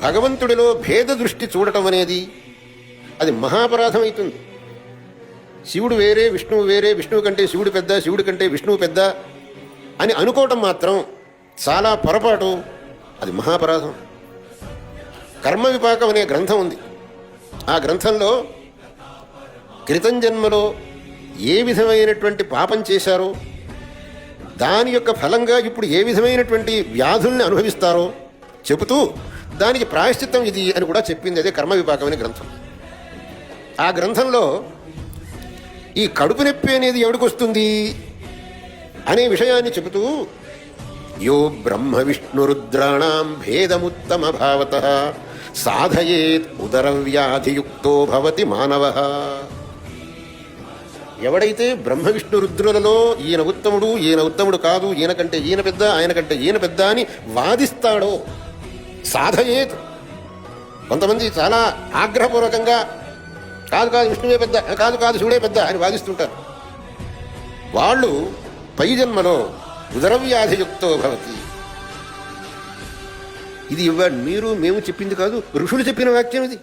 భగవంతుడిలో భేద దృష్టి చూడటం అనేది అది మహాపరాధం అవుతుంది. శివుడు వేరే, విష్ణువు వేరే, విష్ణువు కంటే శివుడు పెద్ద, శివుడి కంటే విష్ణువు పెద్ద అని అనుకోవటం మాత్రం చాలా పొరపాటు, అది మహాపరాధం. కర్మ విపాకం అనే గ్రంథం ఉంది. ఆ గ్రంథంలో క్రితం జన్మలో ఏ విధమైనటువంటి పాపం చేశారో దాని యొక్క ఫలంగా ఇప్పుడు ఏ విధమైనటువంటి వ్యాధుల్ని అనుభవిస్తారో చెబుతూ దానికి ప్రాయశ్చిత్తం ఇది అని కూడా చెప్పింది. అదే కర్మ విపాకం అనే గ్రంథం. ఆ గ్రంథంలో ఈ కడుపు నొప్పి అనేది ఎవడికి వస్తుంది అనే విషయాన్ని చెబుతూ యో బ్రహ్మ విష్ణురుద్రాణం భేదముత్తమ భావత సాధయేత్ ఉదరవ్యాధియుక్తో భవతి మానవ. ఎవడైతే బ్రహ్మ విష్ణు రుద్రులలో ఈయన ఉత్తముడు, ఈయన ఉత్తముడు కాదు, ఈయన కంటే ఈయన పెద్ద, ఆయన కంటే ఈయన పెద్ద అని వాదిస్తాడో, సాధయేత్, కొంతమంది చాలా ఆగ్రహపూర్వకంగా కాదు కాదు విష్ణువే పెద్ద, కాదు కాదు శివుడే పెద్ద అని వాదిస్తుంటారు. వాళ్ళు పై జన్మలో ఉదరవ్యాధియుక్తో భవతి. ఇది మీరు మేము చెప్పింది కాదు, ఋషులు చెప్పిన వాక్యం ఇది.